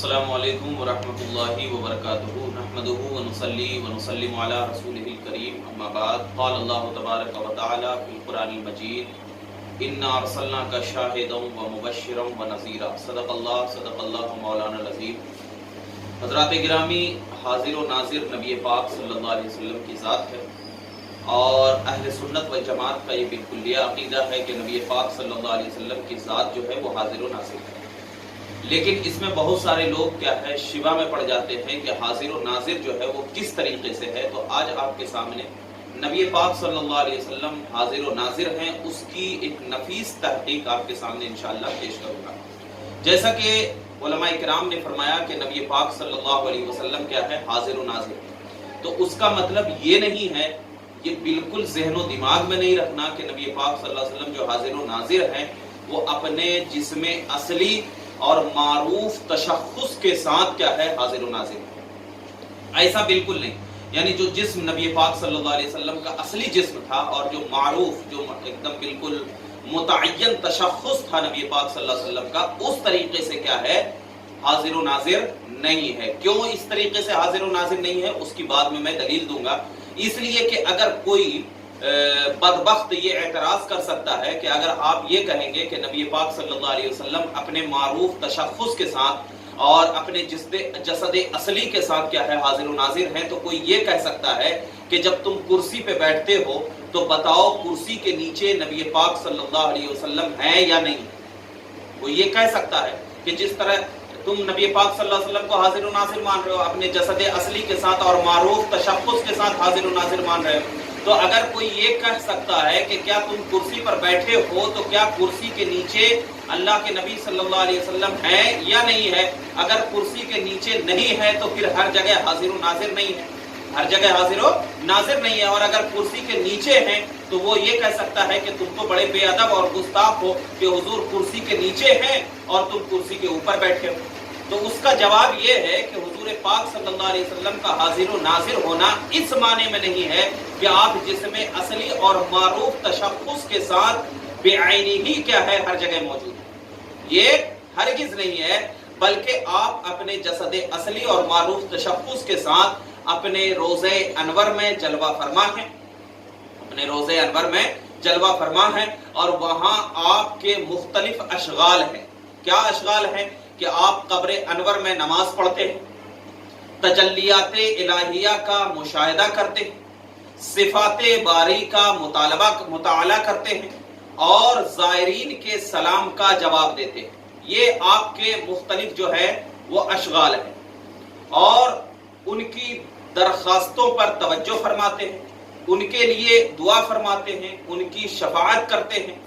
السلام علیکم ورحمۃ اللہ وبرکاتہ نحمدہ ونصلی ونسلم علی رسولہ الکریم اما بعد قال اللہ تبارک و تعالی فی القرآن المجید انا ارسلناک شاہدا ومبشرا ونذیرا صدق اللہ مولانا العظیم۔ حضرات گرامی، حاضر و ناظر نبی پاک صلی اللہ علیہ وسلم کی ذات ہے، اور اہل سنت و جماعت کا یہ بالکلیہ عقیدہ ہے کہ نبی پاک صلی اللہ علیہ وسلم کی ذات جو ہے وہ حاضر و ناظر ہے۔ لیکن اس میں بہت سارے لوگ کیا ہے شبہ میں پڑ جاتے ہیں کہ حاضر و ناظر جو ہے وہ کس طریقے سے ہے۔ تو آج آپ کے سامنے نبی پاک صلی اللہ علیہ وسلم حاضر و ناظر ہیں، اس کی ایک نفیس تحقیق آپ کے سامنے انشاءاللہ پیش کروں گا۔ جیسا کہ علماء کرام نے فرمایا کہ نبی پاک صلی اللہ علیہ وسلم کیا ہے حاضر و ناظر، تو اس کا مطلب یہ نہیں ہے، یہ بالکل ذہن و دماغ میں نہیں رکھنا کہ نبی پاک صلی اللہ علیہ وسلم جو حاضر و ناظر ہیں وہ اپنے جسم اصلی اور معروف تشخص کے ساتھ کیا ہے حاضر و ناظر، ایسا بالکل نہیں۔ یعنی جو جسم نبی پاک صلی اللہ علیہ وسلم کا اصلی جسم تھا اور جو معروف، جو ایک دم بالکل متعین تشخص تھا نبی پاک صلی اللہ علیہ وسلم کا، اس طریقے سے کیا ہے حاضر و ناظر نہیں ہے۔ کیوں اس طریقے سے حاضر و ناظر نہیں ہے اس کی بعد میں دلیل دوں گا۔ اس لیے کہ اگر کوئی بدبخت یہ اعتراض کر سکتا ہے کہ اگر آپ یہ کہیں گے کہ نبی پاک صلی اللہ علیہ وسلم اپنے معروف تشخص کے ساتھ اور اپنے جسد اصلی کے ساتھ کیا ہے حاضر و ناظر ہیں، تو کوئی یہ کہہ سکتا ہے کہ جب تم کرسی پہ بیٹھتے ہو تو بتاؤ کرسی کے نیچے نبی پاک صلی اللہ علیہ وسلم ہے یا نہیں۔ وہ یہ کہہ سکتا ہے کہ جس طرح تم نبی پاک صلی اللہ علیہ وسلم کو حاضر و ناظر مان رہے ہو، اپنے جسد اصلی کے ساتھ اور معروف تشخص کے ساتھ حاضر و ناظر مان رہے ہو، تو اگر کوئی یہ کہہ سکتا ہے کہ کیا تم کرسی پر بیٹھے ہو تو کیا کرسی کے نیچے اللہ کے نبی صلی اللہ علیہ وسلم ہے یا نہیں ہے؟ اگر کرسی کے نیچے نہیں ہے تو پھر ہر جگہ حاضر و ناظر نہیں ہے، ہر جگہ حاضر و ناظر نہیں ہے۔ اور اگر کرسی کے نیچے ہیں تو وہ یہ کہہ سکتا ہے کہ تم تو بڑے بے ادب اور گستاخ ہو کہ حضور کرسی کے نیچے ہیں اور تم کرسی کے اوپر بیٹھے ہو۔ تو اس کا جواب یہ ہے کہ حضور پاک صلی اللہ علیہ وسلم کا حاضر و ناظر ہونا اس معنی میں نہیں ہے کہ آپ جسم اصلی اور معروف تشخص کے ساتھ بے عینی ہی کیا ہے ہر جگہ موجود ہے، یہ ہرگز نہیں ہے، بلکہ آپ اپنے جسد اصلی اور معروف تشخص کے ساتھ اپنے روضہ انور میں جلوہ فرما ہیں، اپنے روضہ انور میں جلوہ فرما ہیں، اور وہاں آپ کے مختلف اشغال ہیں۔ کیا اشغال ہیں؟ کہ آپ قبر انور میں نماز پڑھتے ہیں، تجلیات الہیہ کا مشاہدہ کرتے ہیں، صفات باری کا مطالعہ کرتے ہیں، اور زائرین کے سلام کا جواب دیتے ہیں۔ یہ آپ کے مختلف جو ہے وہ اشغال ہیں، اور ان کی درخواستوں پر توجہ فرماتے ہیں، ان کے لیے دعا فرماتے ہیں، ان کی شفاعت کرتے ہیں،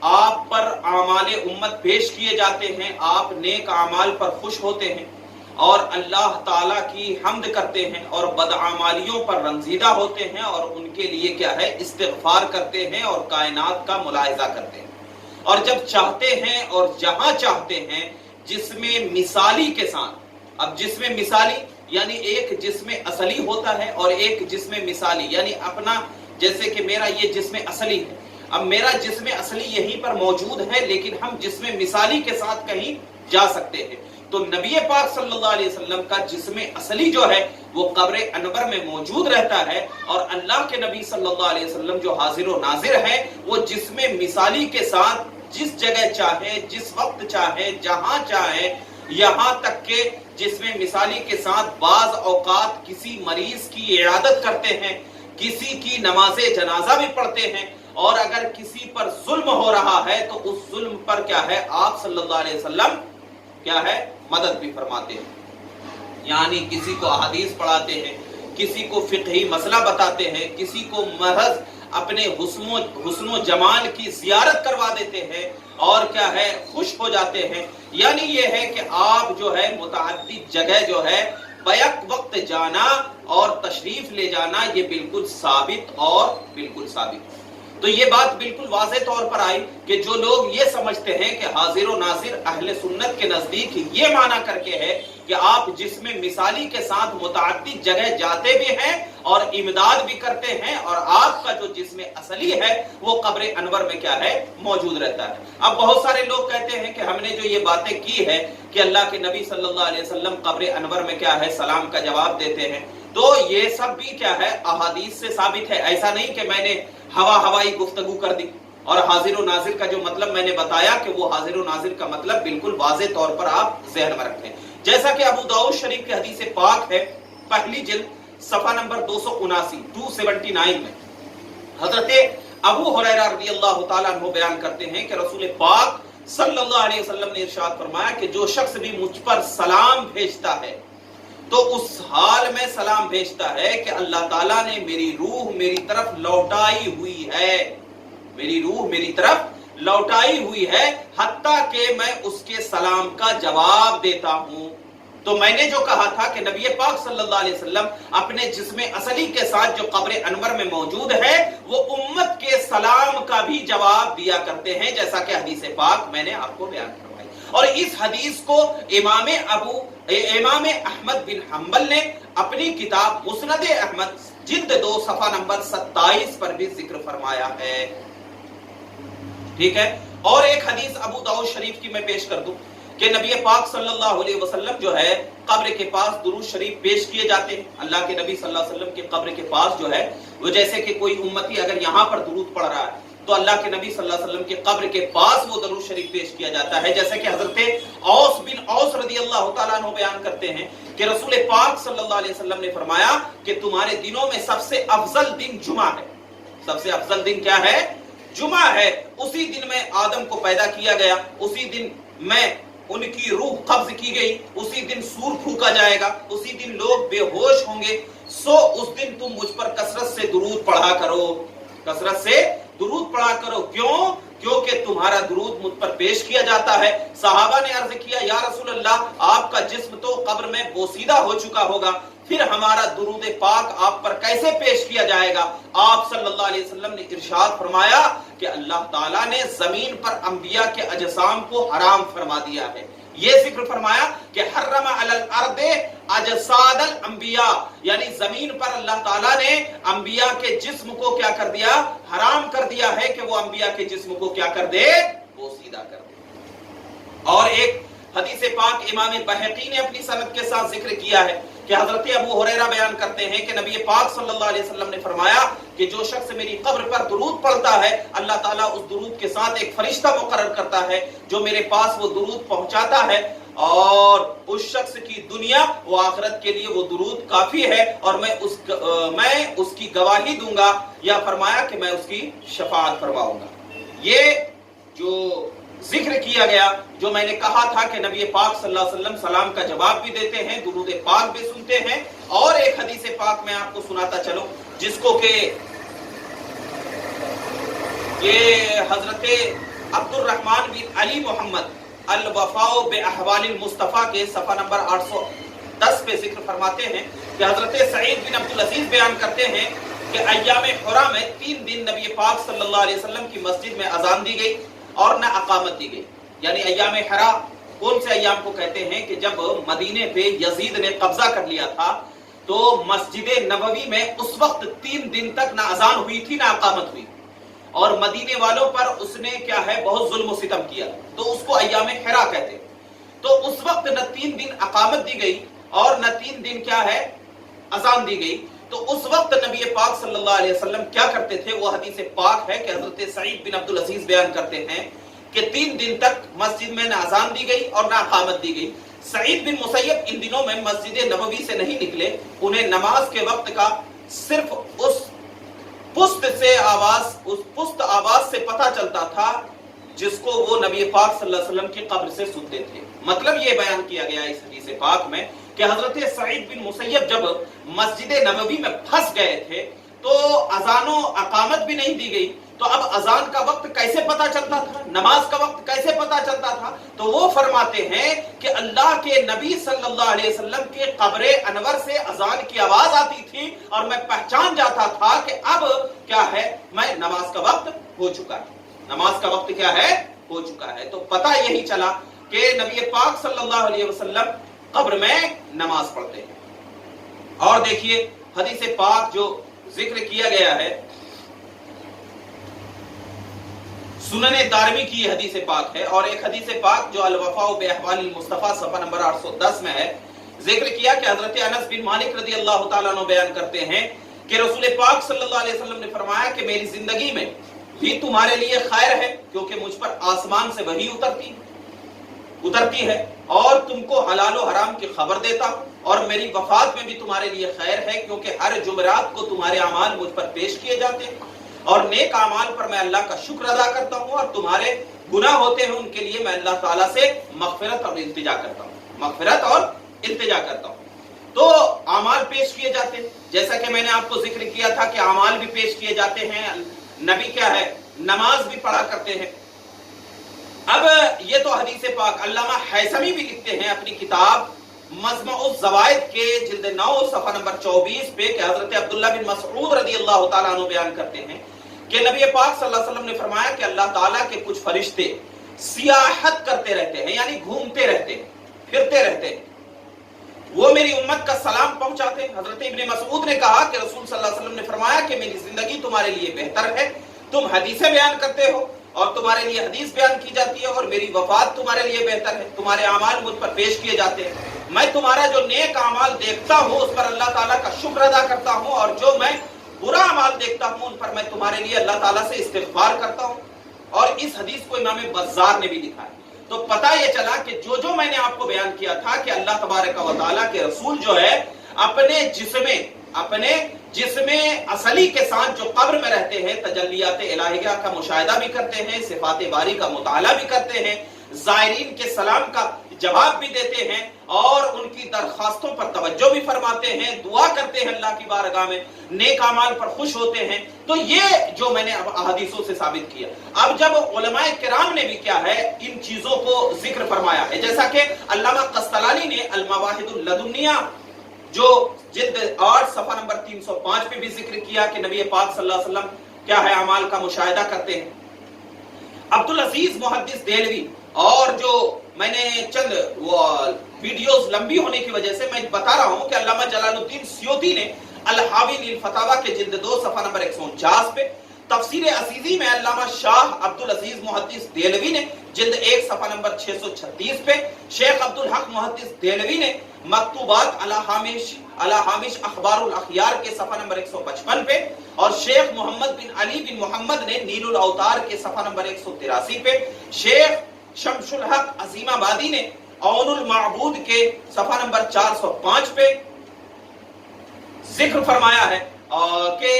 آپ پر اعمال امت پیش کیے جاتے ہیں، آپ نیک اعمال پر خوش ہوتے ہیں اور اللہ تعالیٰ کی حمد کرتے ہیں، اور بدعمالیوں پر رنجیدہ ہوتے ہیں، اور ان کے لیے کیا ہے استغفار کرتے ہیں اور کائنات کا ملاحظہ کرتے ہیں۔ اور جب چاہتے ہیں اور جہاں چاہتے ہیں جسم مثالی کے ساتھ، اب جسم مثالی یعنی ایک جسم اصلی ہوتا ہے اور ایک جسم مثالی، یعنی اپنا جیسے کہ میرا یہ جسم اصلی ہے، اب میرا جسم اصلی یہیں پر موجود ہے لیکن ہم جسم مثالی کے ساتھ کہیں جا سکتے ہیں۔ تو نبی پاک صلی اللہ علیہ وسلم کا جسم اصلی جو ہے وہ قبر انور میں موجود رہتا ہے، اور اللہ کے نبی صلی اللہ علیہ وسلم جو حاضر و ناظر ہے وہ جسم مثالی کے ساتھ جس جگہ چاہے، جس وقت چاہے، جہاں چاہے، یہاں تک کہ جسم مثالی کے ساتھ بعض اوقات کسی مریض کی عیادت کرتے ہیں، کسی کی نماز جنازہ بھی پڑھتے ہیں، اور اگر کسی پر ظلم ہو رہا ہے تو اس ظلم پر کیا ہے آپ صلی اللہ علیہ وسلم کیا ہے مدد بھی فرماتے ہیں۔ یعنی کسی کو احادیث پڑھاتے ہیں، کسی کو فقہی مسئلہ بتاتے ہیں، کسی کو محض اپنے حسن و جمال کی زیارت کروا دیتے ہیں اور کیا ہے خوش ہو جاتے ہیں۔ یعنی یہ ہے کہ آپ جو ہے متعدد جگہ جو ہے بیک وقت جانا اور تشریف لے جانا، یہ بالکل ثابت اور بالکل ثابت۔ تو یہ بات بالکل واضح طور پر آئی کہ جو لوگ یہ سمجھتے ہیں کہ حاضر و ناظر اہل سنت کے نزدیک یہ معنی کر کے ہے کہ آپ جسم مثالی کے ساتھ متعدد جگہ جاتے بھی ہیں اور امداد بھی کرتے ہیں، اور آپ کا جو جسم اصلی ہے وہ قبر انور میں کیا ہے موجود رہتا ہے۔ اب بہت سارے لوگ کہتے ہیں کہ ہم نے جو یہ باتیں کی ہے کہ اللہ کے نبی صلی اللہ علیہ وسلم قبر انور میں کیا ہے سلام کا جواب دیتے ہیں، تو یہ سب بھی کیا ہے احادیث سے ثابت ہے۔ ایسا نہیں کہ میں نے ہوائی گفتگو کر دی، اور حاضر و ناظر کا جو مطلب میں نے بتایا کہ وہ حاضر و ناظر کا مطلب بالکل واضح طور پر آپ ذہن میں رکھیں، جیسا کہ ابو داؤد شریف کی حدیث پاک ہے، پہلی جلد صفحہ نمبر 279 میں حضرت ابو ہریرہ رضی اللہ تعالیٰ عنہ بیان کرتے ہیں کہ رسول پاک صلی اللہ علیہ وسلم نے ارشاد فرمایا کہ جو شخص بھی مجھ پر سلام بھیجتا ہے تو اس حال میں سلام بھیجتا ہے کہ اللہ تعالیٰ نے میری روح میری طرف لوٹائی ہوئی ہے، میری روح میری طرف لوٹائی ہوئی ہے، حتیٰ کہ میں اس کے سلام کا جواب دیتا ہوں۔ تو میں نے جو کہا تھا کہ نبی پاک صلی اللہ علیہ وسلم اپنے جسم اصلی کے ساتھ جو قبر انور میں موجود ہے وہ امت کے سلام کا بھی جواب دیا کرتے ہیں، جیسا کہ حدیث پاک میں نے آپ کو بیان کروائی۔ اور اس حدیث کو امام احمد بن حنبل نے اپنی کتاب مسند احمد جلد 2 صفحہ نمبر 27 پر بھی ذکر فرمایا ہے، ٹھیک ہے۔ اور ایک حدیث ابو داؤد شریف کی میں پیش کر دوں کہ نبی پاک صلی اللہ علیہ وسلم جو ہے قبر کے پاس درود شریف پیش کیے جاتے ہیں۔ اللہ کے نبی صلی اللہ علیہ وسلم کے قبر کے پاس جو ہے وہ جیسے کہ کوئی امتی اگر یہاں پر درود پڑھ رہا ہے تو اللہ کے نبی صلی اللہ علیہ وسلم کے قبر کے پاس وہ درود شریف پیش کیا جاتا ہے، جیسے کہ حضرت اوس بن اوس رضی اللہ تعالیٰ عنہ بیان کرتے ہیں کہ رسول پاک صلی اللہ علیہ وسلم نے فرمایا کہ تمہارے دنوں میں سب سے افضل دن جمعہ ہے۔ سب سے افضل دن کیا ہے؟ جمعہ ہے۔ اسی دن میں آدم کو پیدا کیا گیا، اسی دن میں ان کی روح قبض کی گئی، اسی دن سور پھونکا جائے گا، اسی دن لوگ بے ہوش ہوں گے، سو اس دن تم مجھ پر کثرت سے درود پڑھا کرو، کثرت سے درود پڑھا کرو۔ کیوں؟ کیونکہ تمہارا درود مجھ پر پیش کیا جاتا ہے۔ صحابہ نے عرض کیا یا رسول اللہ آپ کا جسم تو قبر میں بوسیدہ ہو چکا ہوگا، پھر ہمارا درود پاک آپ پر کیسے پیش کیا جائے گا؟ آپ صلی اللہ علیہ وسلم نے ارشاد فرمایا کہ اللہ تعالیٰ نے زمین پر انبیاء کے اجسام کو حرام فرما دیا ہے۔ یہ ذکر فرمایا کہ حرم علی الارض اجساد الانبیاء، یعنی زمین پر اللہ تعالیٰ نے انبیاء کے جسم کو کیا کر دیا؟ حرام کر دیا ہے کہ وہ انبیاء کے جسم کو کیا کر دے؟ بوسیدہ کر دے۔ اور ایک حدیث پاک امام بہقی نے اپنی سند کے ساتھ ذکر کیا ہے کہ حضرت ابو ہریرہ بیان کرتے ہیں کہ نبی پاک صلی اللہ علیہ وسلم نے فرمایا کہ جو شخص میری قبر پر درود پڑھتا ہے اللہ تعالیٰ اس درود کے ساتھ ایک فرشتہ مقرر کرتا ہے جو میرے پاس وہ درود پہنچاتا ہے، اور اس شخص کی دنیا و آخرت کے لیے وہ درود کافی ہے، اور میں اس کی گواہی دوں گا، یا فرمایا کہ میں اس کی شفاعت فرماؤں گا۔ یہ جو ذکر کیا گیا، جو میں نے کہا تھا کہ نبی پاک صلی اللہ علیہ وسلم سلام کا جواب بھی دیتے ہیں، درود پاک بھی سنتے ہیں، اور ایک حدیث پاک میں آپ کو سناتا چلوں جس کو کہ یہ حضرت عبد الرحمن بن علی محمد الوفاء باحوال المصطفیٰ کے صفحہ نمبر 810 پہ ذکر فرماتے ہیں کہ حضرت سعید بن عبدالعزیز بیان کرتے ہیں کہ ایام حرہ میں 3 دن نبی پاک صلی اللہ علیہ وسلم کی مسجد میں اذان دی گئی اور نہ اقامت دی گئی۔ یعنی ایام حرہ کون سے ایام کو کہتے ہیں کہ جب مدینے پہ یزید نے قبضہ کر لیا تھا تو مسجد نبوی میں اس وقت 3 دن تک نہ اذان ہوئی تھی نہ اقامت ہوئی، اور مدینے والوں پر اس نے کیا ہے بہت ظلم و ستم کیا، تو اس کو ایام حرہ کہتے ہیں۔ تو اس وقت نہ 3 دن اقامت دی گئی اور نہ 3 دن کیا ہے اذان دی گئی، تو اس وقت نبی پاک صلی اللہ علیہ وسلم کیا کرتے تھے؟ وہ حدیث پاک ہے کہ حضرت سعید بن عبدالعزیز بیان کرتے ہیں کہ 3 دن تک مسجد میں نہ اذان دی گئی اور نہ اقامت دی گئی۔ سعید بن مسیب ان دنوں میں مسجد نبوی سے نہیں نکلے، انہیں نماز کے وقت کا صرف اس پست آواز سے پتہ چلتا تھا جس کو وہ نبی پاک صلی اللہ علیہ وسلم کی قبر سے سنتے تھے۔ مطلب یہ بیان کیا گیا اس حدیث پاک میں کہ حضرت سعید بن مسیب جب مسجد نبوی میں پھنس گئے تھے تو اذان و اقامت بھی نہیں دی گئی، تو اب اذان کا وقت کیسے پتا چلتا تھا؟ نماز کا وقت کیسے پتا چلتا تھا؟ تو وہ فرماتے ہیں کہ اللہ کے نبی صلی اللہ علیہ وسلم کے قبر انور سے اذان کی آواز آتی تھی اور میں پہچان جاتا تھا کہ اب کیا ہے، میں نماز کا وقت ہو چکا ہے، نماز کا وقت کیا ہے ہو چکا ہے۔ تو پتہ یہی چلا کہ نبی پاک صلی اللہ علیہ وسلم قبر میں نماز پڑھتے ہیں۔ اور دیکھیے حدیث پاک جو ذکر کیا گیا ہے، سنن دارمی کی یہ حدیث پاک ہے، اور ایک حدیث پاک جو الوفاء باحوال المصطفیٰ صفحہ نمبر 810 میں ہے، ذکر کیا کہ حضرت انس بن مالک رضی اللہ تعالیٰ عنہ بیان کرتے ہیں کہ رسول پاک صلی اللہ علیہ وسلم نے فرمایا کہ میری زندگی میں بھی تمہارے لیے خیر ہے، کیونکہ مجھ پر آسمان سے وحی اترتی ہے اور تم کو حلال و حرام کی خبر دیتا ہوں، اور میری وفات میں بھی تمہارے لیے خیر ہے، کیونکہ ہر جمعرات کو تمہارے اعمال مجھ پر پیش کیے جاتے ہیں، اور نیک اعمال پر میں اللہ کا شکر ادا کرتا ہوں، اور تمہارے گناہ ہوتے ہیں ان کے لیے میں اللہ تعالیٰ سے مغفرت اور التجا کرتا ہوں۔ تو اعمال پیش کیے جاتے ہیں، جیسا کہ میں نے آپ کو ذکر کیا تھا کہ اعمال بھی پیش کیے جاتے ہیں، نبی کیا ہے، نماز بھی پڑھا کرتے ہیں۔ اب یہ تو حدیث پاک، علامہ حیثمی بھی لکھتے ہیں اپنی کتاب مجمع الزوائد کے جلد 9 صفحہ نمبر 24 پہ کہ حضرت عبداللہ بن مسعود رضی اللہ تعالیٰ عنہ بیان کرتے ہیں کہ نبی پاک صلی اللہ علیہ وسلم نے فرمایا کہ اللہ تعالیٰ کے کچھ فرشتے سیاحت کرتے رہتے ہیں، یعنی گھومتے رہتے ہیں، پھرتے رہتے ہیں، وہ میری امت کا سلام پہنچاتے ہیں۔ حضرت ابن مسعود نے کہا کہ رسول صلی اللہ علیہ وسلم نے فرمایا کہ میری زندگی تمہارے لیے بہتر ہے، تم حدیثیں بیان کرتے ہو اور تمہارے لیے حدیث بیان کی جاتی ہے، اور میری وفات تمہارے لیے بہتر ہے، تمہارے اعمال مجھ پر پیش کیے جاتے ہیں، میں تمہارا جو نیک اعمال دیکھتا ہوں اس پر اللہ تعالیٰ کا شکر ادا کرتا ہوں، اور جو میں برا اعمال دیکھتا ہوں ان پر میں تمہارے لیے اللہ تعالیٰ سے استغفار کرتا ہوں۔ اور اس حدیث کو امام بزار نے بھی لکھا ہے۔ تو پتہ یہ چلا کہ جو میں نے آپ کو بیان کیا تھا کہ اللہ تبارک و تعالیٰ کے رسول جو ہے اپنے جسم اصلی کے ساتھ جو قبر میں رہتے ہیں تجلیات الہیہ کا مشاہدہ بھی کرتے ہیں، صفات باری کا مطالعہ بھی کرتے ہیں، زائرین کے سلام کا جواب بھی دیتے ہیں، اور ان کی درخواستوں پر توجہ بھی فرماتے ہیں، دعا کرتے ہیں اللہ کی بارگاہ میں، نیک اعمال پر خوش ہوتے ہیں۔ تو یہ جو میں نے احادیثوں سے ثابت کیا۔ اب جب علماء کرام نے بھی کیا ہے ان چیزوں کو ذکر فرمایا ہے، جیسا کہ علامہ قسطلانی نے المواہد اللدنیہ جو جلد 8 صفحہ نمبر 305 پہ بھی ذکر کیا کہ نبی پاک صلی اللہ علیہ وسلم کیا ہے اعمال کا مشاہدہ کرتے ہیں۔ عبدالعزیز محدث دہلوی، اور جو میں نے چند ویڈیوز لمبی ہونے کی وجہ سے میں بتا رہا ہوں کہ علامہ جلال الدین سیوطی نے الحاوی للفتاوی کے جلد 2 صفحہ نمبر 149 پہ، تفسیر عزیزی میں علامہ شاہ عبدالعزیز محدث دہلوی نے جلد 1 صفحہ نمبر 636 پہ، شیخ عبدالحق محدث دہلوی نے مکتوبات علی ہامش اخبار الاخیار کے صفحہ نمبر 155 پہ، اور شیخ محمد بن علی بن محمد نے نیل الاوتار کے صفحہ نمبر 183 پہ، شیخ شمس الحق عظیم آبادی نے عون المعبود کے صفحہ نمبر 405 پہ ذکر فرمایا ہے کہ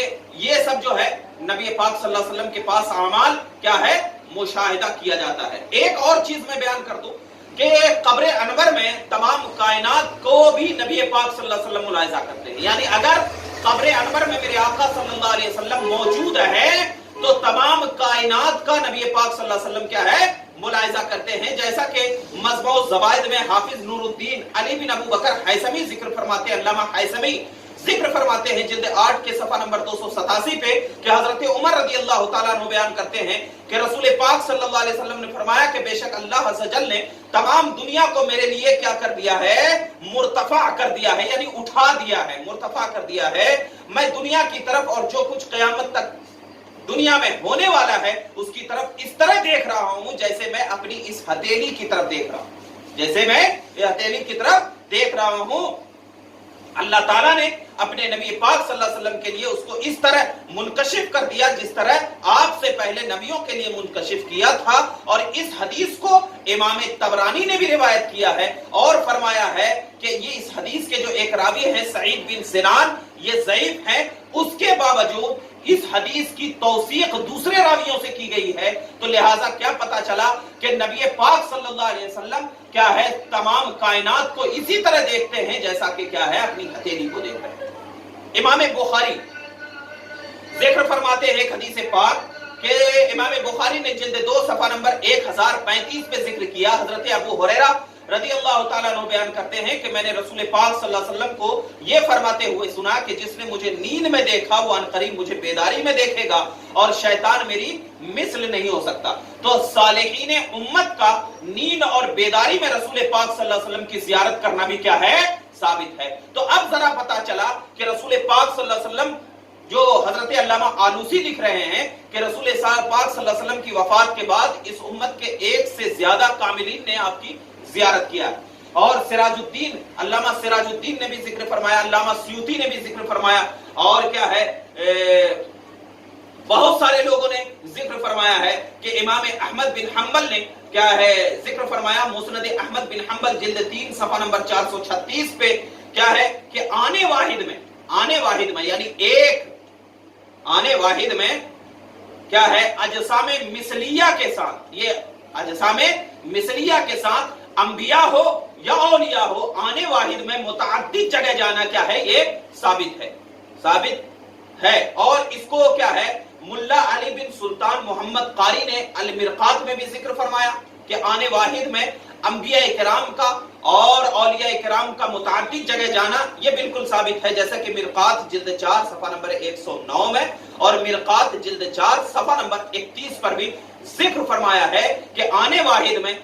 یہ سب جو ہے نبی پاک صلی اللہ علیہ وسلم کے پاس اعمال کیا ہے مشاہدہ کیا جاتا ہے۔ ایک اور چیز میں بیان کر دوں کہ قبر انور میں تمام کائنات کو بھی نبی پاک صلی اللہ علیہ وسلم ملاحظہ کرتے ہیں، یعنی اگر قبر انور میں میرے آقا صلی اللہ علیہ وسلم موجود ہے تو تمام کائنات کا نبی پاک صلی اللہ علیہ وسلم کیا ہے ملاحظہ کرتے ہیں، جیسا کہ مجمع الزوائد میں حافظ نور الدین علی بن ابو بکر حیثمی ذکر فرماتے ہیں، علامہ حیثمی ذکر فرماتے ہیں جلد 8 کے صفحہ نمبر 287 پہ کہ حضرت عمر رضی اللہ تعالیٰ عنہ بیان کرتے ہیں کہ رسول پاک صلی اللہ علیہ وسلم نے فرمایا کہ بے شک اللہ عز و جل نے تمام دنیا کو میرے لیے کیا کر دیا ہے، مرتفع کر دیا ہے، یعنی اٹھا دیا ہے، مرتفع کر دیا ہے۔ میں دنیا کی طرف اور جو کچھ قیامت تک دنیا میں ہونے والا ہے اس کی طرف اس طرح دیکھ رہا ہوں جیسے میں اپنی اس ہتھیلی کی طرف دیکھ رہا ہوں، جیسے میں یہ ہتھیلی کی طرف دیکھ رہا ہوں۔ اللہ تعالیٰ نے اپنے نبی پاک صلی اللہ علیہ وسلم کے لیے اس کو اس طرح منکشف کر دیا جس طرح آپ سے پہلے نبیوں کے لیے منکشف کیا تھا، اور اس حدیث کو امام طبرانی نے بھی روایت کیا ہے اور فرمایا ہے کہ یہ اس حدیث کے جو ایک راوی ہیں سعید بن سنان یہ ضعیف ہیں، اس کے باوجود اس حدیث کی توثیق دوسرے راویوں سے کی گئی ہے، تو لہٰذا کیا پتا چلا کہ نبی پاک صلی اللہ علیہ وسلم کیا ہے تمام کائنات کو اسی طرح دیکھتے ہیں جیسا کہ کیا ہے اپنی ہتھیلی کو دیکھ رہے ہیں۔ امام بخاری ذکر فرماتے ہیں ایک حدیث پاک کہ امام بخاری نے جلد 2 صفحہ نمبر 1035 پہ ذکر کیا، حضرت ابو ہریرہ رضی اللہ تعالیٰ عنہ بیان کرتے ہیں کہ میں نے رسول پاک صلی اللہ علیہ وسلم کو یہ فرماتے ہوئے سنا کہ جس نے مجھے نیند میں دیکھا وہ عنقریب مجھے بیداری میں دیکھے گا اور شیطان میری مثل نہیں ہو سکتا۔ تو صالحین امت کا نیند اور بیداری میں رسول پاک صلی اللہ علیہ وسلم کی زیارت کرنا بھی کیا ہے؟ ثابت ہے۔ تو اب ذرا پتا چلا کہ رسول پاک صلی اللہ علیہ وسلم جو حضرت علامہ آلوسی لکھ رہے ہیں کہ رسول پاک صلی اللہ علیہ وسلم کی وفات کے بعد اس امت کے 1 سے زیادہ کاملین نے آپ کی زیارت کیا، اور سراج الدین علامہ سراج الدین نے بھی ذکر فرمایا، علامہ سیوطی نے بھی ذکر فرمایا، اور کیا ہے بہت سارے لوگوں نے ذکر فرمایا ہے کہ امام احمد بن حنبل نے کیا ہے ذکر فرمایا، مسند احمد بن حنبل جلد 3 صفحہ نمبر 436 پہ کیا ہے کہ آنے واحد میں یعنی ایک آنے واحد میں کیا ہے اجسام مثلیہ کے ساتھ، یہ اجسام مثلیہ کے ساتھ انبیاء ہو یا اولیاء ہو، آنے واحد میں متعدد جگہ جانا کیا ہے؟ یہ ثابت ہے۔ اور اس کو کیا ہے ملا علی بن سلطان محمد قاری نے المرقات میں بھی ذکر فرمایا کہ آنے واحد میں انبیاء کرام کا اور اولیاء کرام کا متعدد جگہ جانا یہ بالکل ثابت ہے، جیسا کہ مرقات جلد 4 صفحہ نمبر 109 میں اور مرقات جلد 4 صفحہ نمبر 31 پر بھی ذکر فرمایا ہے کہ آنے واحد میں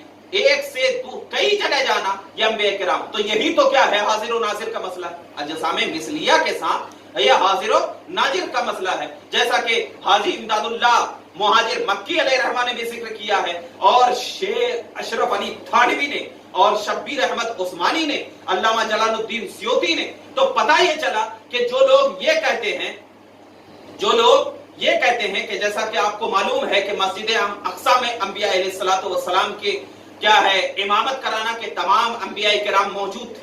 ایک سے کئی جگہ جانا یہ انبیاء کرام۔ تو یہی تو کیا ہے حاضر و ناظر کا مسئلہ، اجسام مثلیہ کے ساتھ یہ حاضر و ناظر کا مسئلہ ہے، جیسا کہ حاجی امداد اللہ مہاجر مکی علیہ رحمہ نے بھی ذکر کیا ہے، اور شیخ اشرف علی تھانوی نے اور شبیر احمد عثمانی نے، علامہ جلال الدین سیوطی نے۔ تو پتہ یہ چلا کہ جو لوگ یہ کہتے ہیں کہ جیسا کہ آپ کو معلوم ہے کہ مسجد اقصی میں انبیاء علیہ الصلوۃ والسلام کے کیا ہے امامت کرانا کہ تمام انبیاء کرام موجود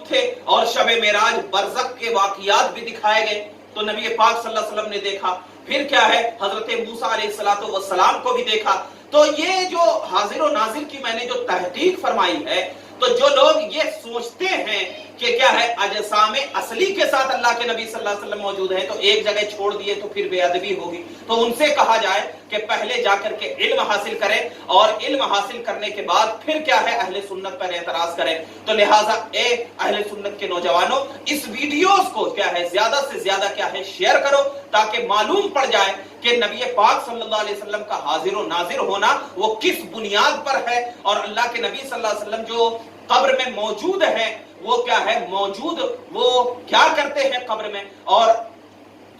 تھے، اور شب معراج برزخ کے واقعات بھی دکھائے گئے، تو نبی پاک صلی اللہ علیہ وسلم نے دیکھا، پھر کیا ہے حضرت موسیٰ علیہ الصلوۃ والسلام کو بھی دیکھا۔ تو یہ جو حاضر و ناظر کی میں نے جو تحقیق فرمائی ہے، تو جو لوگ یہ سوچتے ہیں کہ کیا ہے اجسام اصلی کے ساتھ اللہ کے نبی صلی اللہ علیہ وسلم موجود ہیں تو ایک جگہ چھوڑ دیے تو پھر بے ادبی ہوگی، تو ان سے کہا جائے کہ پہلے جا کر کے علم حاصل کریں، اور علم حاصل کرنے کے بعد پھر کیا ہے اہل سنت پر اعتراض کریں۔ تو لہٰذا اے اہل سنت کے نوجوانوں، اس ویڈیوز کو کیا ہے زیادہ سے زیادہ کیا ہے شیئر کرو، تاکہ معلوم پڑ جائے کہ نبی پاک صلی اللہ علیہ وسلم کا حاضر و ناظر ہونا وہ کس بنیاد پر ہے، اور اللہ کے نبی صلی اللہ علیہ وسلم جو قبر میں موجود ہیں وہ کیا ہے وہ کیا کرتے ہیں قبر میں، اور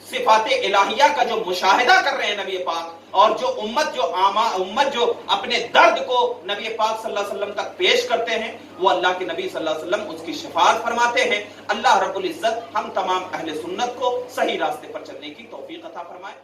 صفات الہیہ کا جو مشاہدہ کر رہے ہیں نبی پاک، اور جو امت جو اپنے درد کو نبی پاک صلی اللہ علیہ وسلم تک پیش کرتے ہیں، وہ اللہ کے نبی صلی اللہ علیہ وسلم اس کی شفاعت فرماتے ہیں۔ اللہ رب العزت ہم تمام اہل سنت کو صحیح راستے پر چلنے کی توفیق عطا فرمائے۔